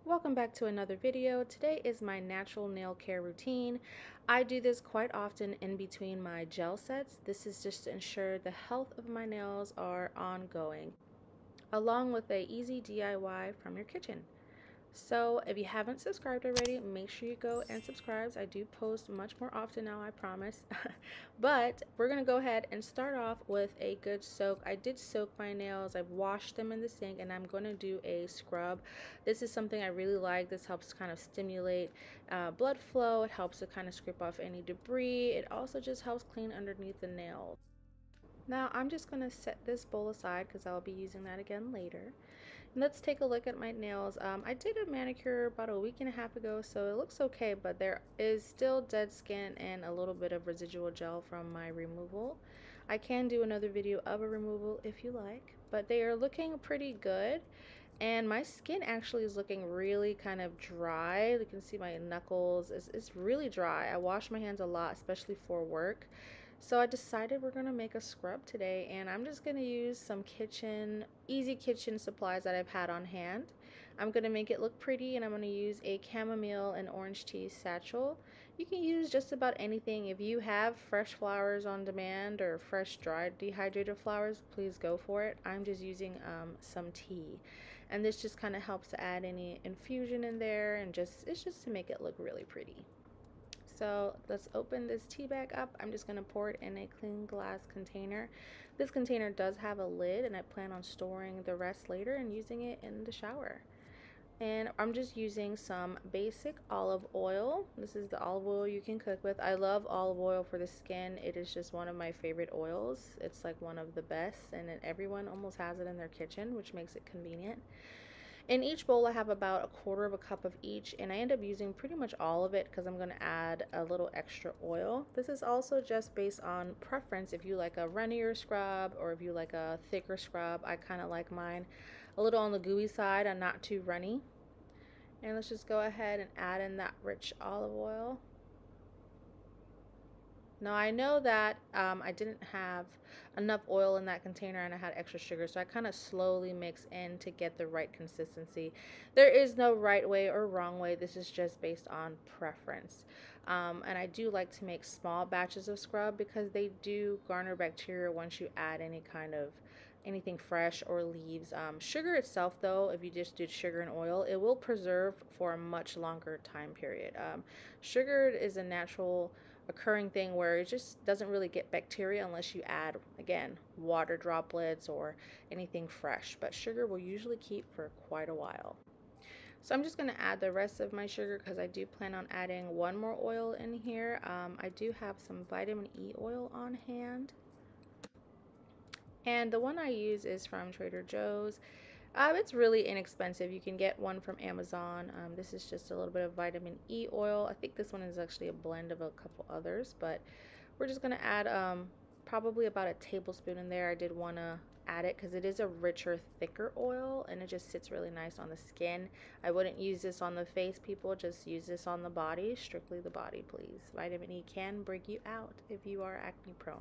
Welcome back to another video. Today is my natural nail care routine. I do this quite often in between my gel sets. This is just to ensure the health of my nails are ongoing, along with a easy DIY from your kitchen. So if you haven't subscribed already, make sure you go and subscribe. I do post much more often now, I promise. But we're going to go ahead and start off with a good soak. I did soak my nails. I've washed them in the sink and I'm going to do a scrub. This is something I really like. This helps kind of stimulate blood flow. It helps to kind of scrape off any debris. It also just helps clean underneath the nails. Now I'm just going to set this bowl aside because I'll be using that again later. Let's take a look at my nails. I did a manicure about a week and a half ago, so it looks okay, but there is still dead skin and a little bit of residual gel from my removal. I can do another video of a removal if you like, but they are looking pretty good. And my skin actually is looking really kind of dry. You can see my knuckles. It's really dry. I wash my hands a lot, especially for work. So I decided we're going to make a scrub today, and I'm just going to use some easy kitchen supplies that I've had on hand. I'm going to make it look pretty, and I'm going to use a chamomile and orange tea satchel. You can use just about anything. If you have fresh flowers on demand or fresh dried dehydrated flowers, please go for it. I'm just using some tea, and this just kind of helps to add any infusion in there, and it's just to make it look really pretty. So let's open this tea bag up. I'm just going to pour it in a clean glass container. This container does have a lid, and I plan on storing the rest later and using it in the shower. And I'm just using some basic olive oil. This is the olive oil you can cook with. I love olive oil for the skin. It is just one of my favorite oils. It's like one of the best, and everyone almost has it in their kitchen, which makes it convenient. In each bowl I have about a quarter of a cup of each, and I end up using pretty much all of it because I'm going to add a little extra oil. This is also just based on preference. If you like a runnier scrub or if you like a thicker scrub, I kind of like mine a little on the gooey side and not too runny. And let's just go ahead and add in that rich olive oil. Now I know that I didn't have enough oil in that container and I had extra sugar, so I kind of slowly mix in to get the right consistency. There is no right way or wrong way. This is just based on preference. And I do like to make small batches of scrub because they do garner bacteria once you add anything fresh or leaves. Sugar itself, though, if you just do sugar and oil, it will preserve for a much longer time period. Sugar is a natural occurring thing where it just doesn't really get bacteria unless you add, again, water droplets or anything fresh, but sugar will usually keep for quite a while. So I'm just going to add the rest of my sugar because I do plan on adding one more oil in here. I do have some vitamin E oil on hand, and the one I use is from Trader Joe's. It's really inexpensive. You can get one from Amazon. This is just a little bit of vitamin E oil. I think this one is actually a blend of a couple others, but we're just going to add probably about a tablespoon in there. I did want to add it because it is a richer, thicker oil, and it just sits really nice on the skin. I wouldn't use this on the face, people. Just use this on the body, strictly the body, please. Vitamin E can break you out if you are acne prone.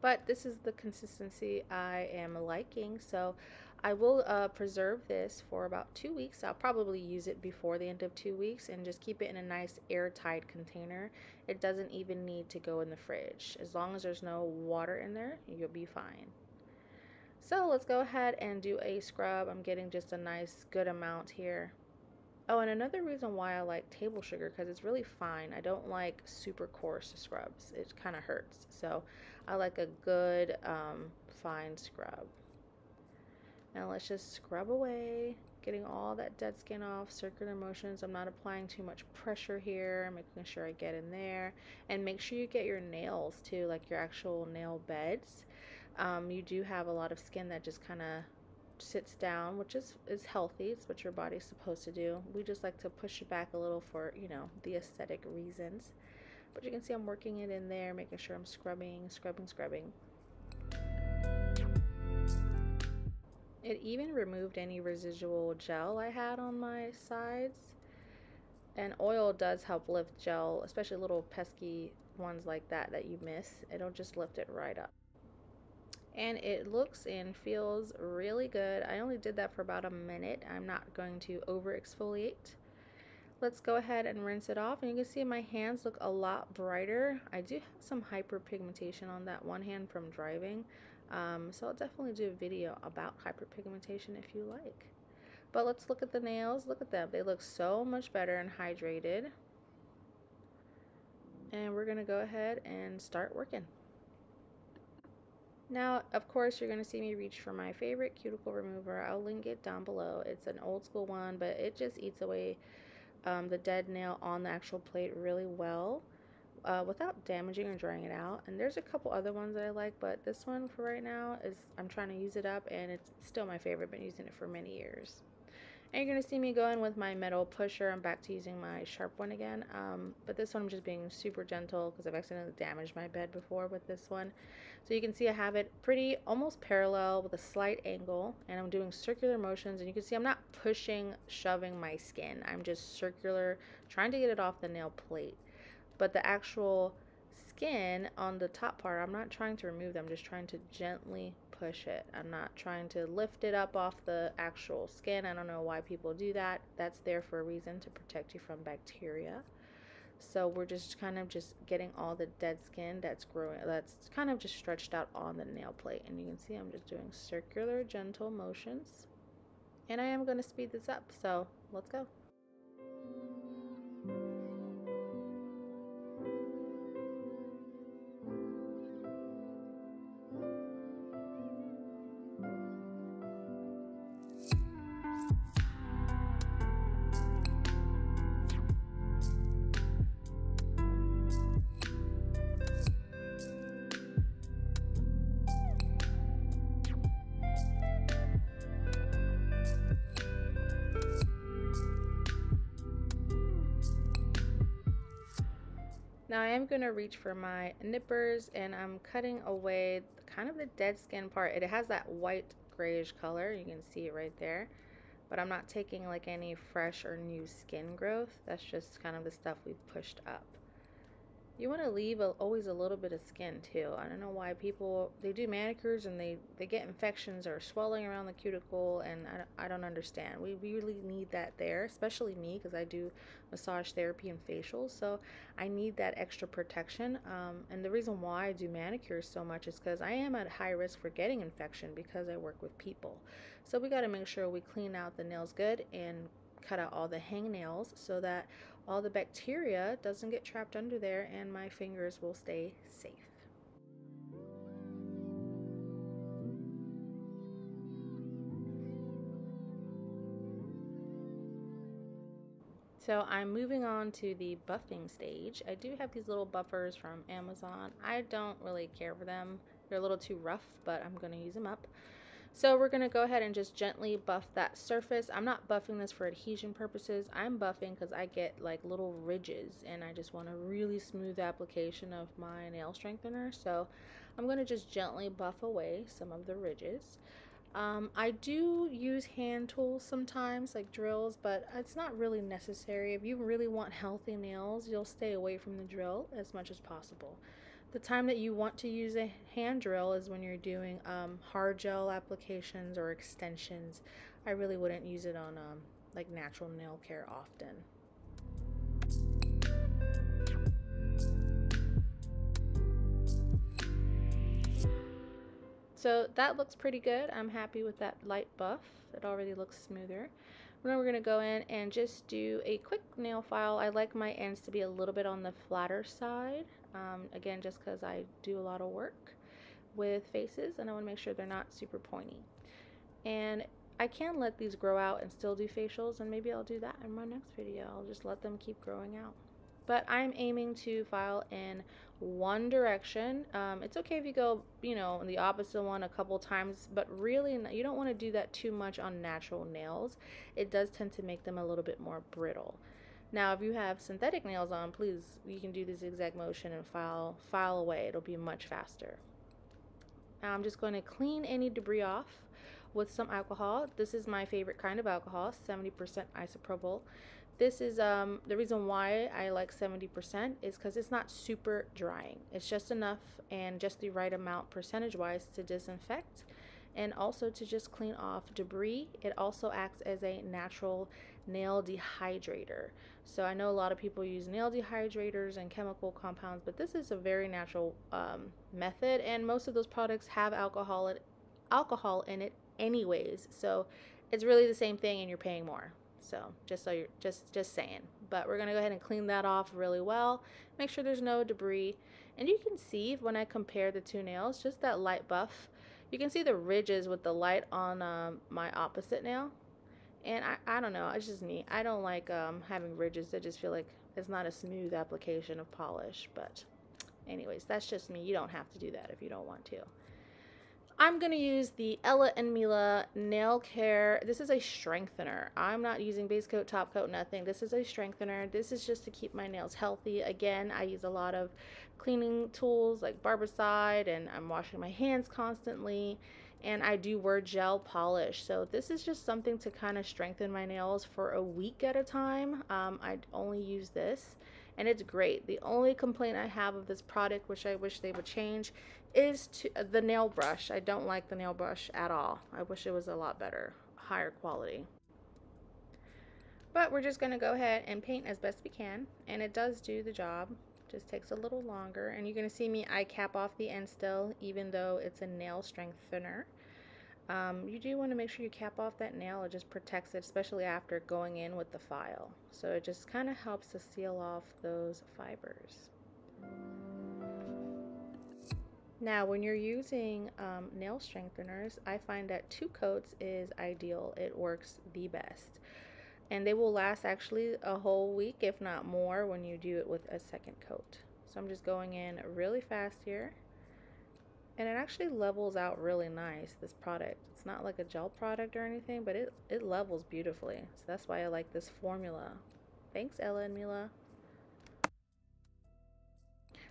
But this is the consistency I am liking, so I will preserve this for about 2 weeks. I'll probably use it before the end of 2 weeks and just keep it in a nice airtight container. It doesn't even need to go in the fridge. As long as there's no water in there, you'll be fine. So let's go ahead and do a scrub. I'm getting just a nice good amount here. Oh, and another reason why I like table sugar, because it's really fine. I don't like super coarse scrubs. It kind of hurts. So I like a good fine scrub. Now let's just scrub away, getting all that dead skin off, circular motions. I'm not applying too much pressure here. I'm making sure I get in there. And make sure you get your nails too, like your actual nail beds. You do have a lot of skin that just kind of sits down, which is healthy. It's what your body's supposed to do. We just like to push it back a little for, you know, the aesthetic reasons. But you can see I'm working it in there, making sure I'm scrubbing. It even removed any residual gel I had on my sides. And oil does help lift gel, especially little pesky ones like that you miss. It'll just lift it right up. and it looks and feels really good. I only did that for about a minute. I'm not going to over exfoliate. Let's go ahead and rinse it off, and you can see my hands look a lot brighter. I do have some hyperpigmentation on that one hand from driving, so I'll definitely do a video about hyperpigmentation if you like. But let's look at the nails. Look at them. They look so much better and hydrated. And we're going to go ahead and start working. Now, of course, you're going to see me reach for my favorite cuticle remover. I'll link it down below. It's an old school one, but it just eats away the dead nail on the actual plate really well without damaging or drying it out. And there's a couple other ones that I like, but this one for right now is, I'm trying to use it up, and it's still my favorite. Been using it for many years. And you're going to see me going with my metal pusher. I'm back to using my sharp one again. But this one I'm just being super gentle because I've accidentally damaged my bed before with this one. So you can see I have it pretty almost parallel with a slight angle. And I'm doing circular motions. And you can see I'm not pushing, shoving my skin. I'm just circular, trying to get it off the nail plate. But the actual skin on the top part, I'm not trying to remove them. I'm just trying to gently push it. I'm not trying to lift it up off the actual skin. I don't know why people do that. That's there for a reason, to protect you from bacteria. So we're just kind of just getting all the dead skin that's growing, that's kind of just stretched out on the nail plate. And you can see I'm just doing circular, gentle motions. And I am going to speed this up. So let's go. Now I am going to reach for my nippers, and I'm cutting away kind of the dead skin part. It has that white grayish color. You can see it right there. But I'm not taking like any fresh or new skin growth. That's just kind of the stuff we've pushed up. You want to leave always a little bit of skin too. I don't know why people, they do manicures and they get infections or swelling around the cuticle, and I don't understand. We really need that there, especially me, because I do massage therapy and facials, so I need that extra protection. And the reason why I do manicures so much is because I am at high risk for getting infection because I work with people. So we got to make sure we clean out the nails good and cut out all the hangnails so that all the bacteria doesn't get trapped under there and my fingers will stay safe. So I'm moving on to the buffing stage. I do have these little buffers from Amazon. I don't really care for them. They're a little too rough, but I'm going to use them up. So we're going to go ahead and just gently buff that surface. I'm not buffing this for adhesion purposes. I'm buffing because I get like little ridges and I just want a really smooth application of my nail strengthener. So I'm going to just gently buff away some of the ridges. I do use hand tools sometimes, like drills, but it's not really necessary. If you really want healthy nails, you'll stay away from the drill as much as possible. The time that you want to use a hand drill is when you're doing hard gel applications or extensions. I really wouldn't use it on like natural nail care often. So that looks pretty good. I'm happy with that light buff. It already looks smoother. Then we're going to go in and just do a quick nail file. I like my ends to be a little bit on the flatter side. Again, just because I do a lot of work with faces and I want to make sure they're not super pointy. And I can let these grow out and still do facials, and maybe I'll do that in my next video. I'll just let them keep growing out. But I'm aiming to file in one direction. It's okay if you go, you know, in the opposite one a couple times, but really you don't want to do that too much on natural nails. It does tend to make them a little bit more brittle. Now, if you have synthetic nails on, please, you can do this zigzag motion and file away. It'll be much faster. Now I'm just going to clean any debris off. with some alcohol. This is my favorite kind of alcohol, 70% isopropyl. This is the reason why I like 70% is because it's not super drying. It's just enough and just the right amount percentage wise to disinfect and also to just clean off debris. It also acts as a natural nail dehydrator. So I know a lot of people use nail dehydrators and chemical compounds, but this is a very natural method, and most of those products have alcohol in it anyways. So it's really the same thing and you're paying more. So just so you're just saying. But we're gonna go ahead and clean that off really well. Make sure there's no debris. And you can see when I compare the two nails, just that light buff. You can see the ridges with the light on my opposite nail. And I don't know, it's just me. I don't like having ridges. I just feel like it's not a smooth application of polish. But anyways, that's just me. You don't have to do that if you don't want to. I'm going to use the Elle and Mila Nail Care. This is a strengthener. I'm not using base coat, top coat, nothing. This is a strengthener. This is just to keep my nails healthy. Again, I use a lot of cleaning tools like Barbicide, and I'm washing my hands constantly. And I do wear gel polish. So this is just something to kind of strengthen my nails for a week at a time. I only use this. And it's great. The only complaint I have of this product, which I wish they would change, is the nail brush. I don't like the nail brush at all. I wish it was a lot better, higher quality. But we're just going to go ahead and paint as best we can, and it does do the job. Just takes a little longer, and you're going to see me, I cap off the end still, even though it's a nail strengthener. You do want to make sure you cap off that nail. It just protects it, especially after going in with the file. So it just kind of helps to seal off those fibers. Now, when you're using nail strengtheners, I find that 2 coats is ideal. It works the best. And they will last actually a whole week, if not more, when you do it with a second coat. So I'm just going in really fast here. And it actually levels out really nice, this product. It's not like a gel product or anything, but it levels beautifully. So that's why I like this formula. Thanks, Elle and Mila.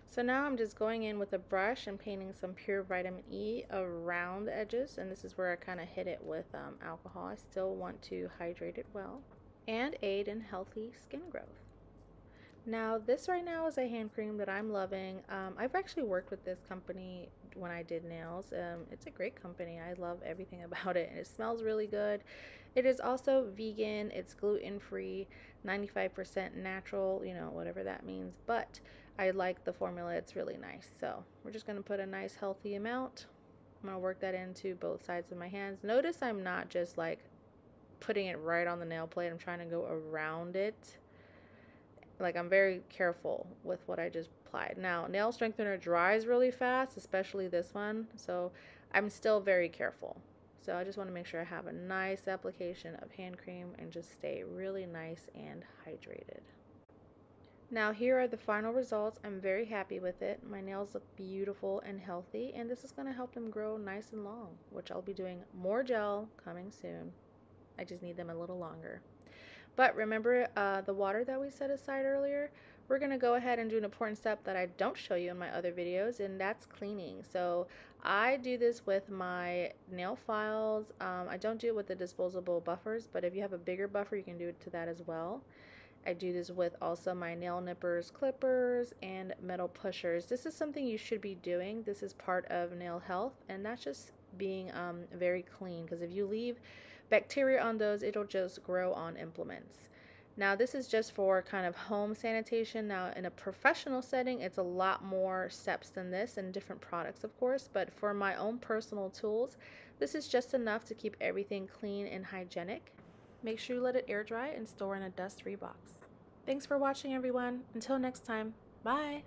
So now I'm just going in with a brush and painting some pure vitamin E around the edges. And this is where I kind of hit it with alcohol. I still want to hydrate it well and aid in healthy skin growth. Now this right now is a hand cream that I'm loving. I've actually worked with this company when I did nails. It's a great company. I love everything about it, and it smells really good. It is also vegan, it's gluten-free, 95% natural, you know, whatever that means, but I like the formula. It's really nice. So we're just going to put a nice healthy amount. I'm going to work that into both sides of my hands. Notice I'm not just like putting it right on the nail plate. I'm trying to go around it. Like, I'm very careful with what I just applied. Now, nail strengthener dries really fast, especially this one, so I'm still very careful. So I just want to make sure I have a nice application of hand cream and just stay really nice and hydrated. Now here are the final results. I'm very happy with it. My nails look beautiful and healthy, and this is going to help them grow nice and long, which I'll be doing more gel coming soon. I just need them a little longer. But remember the water that we set aside earlier? We're going to go ahead and do an important step that I don't show you in my other videos, and that's cleaning. So I do this with my nail files. I don't do it with the disposable buffers, but if you have a bigger buffer, you can do it to that as well. I do this with also my nail nippers, clippers, and metal pushers. This is something you should be doing. This is part of nail health, and that's just being very clean, because if you leave bacteria on those, it'll just grow on implements. Now this is just for kind of home sanitation. Now in a professional setting, it's a lot more steps than this, and different products of course, but for my own personal tools, this is just enough to keep everything clean and hygienic. Make sure you let it air dry and store in a dust-free box. Thanks for watching everyone. Until next time, bye!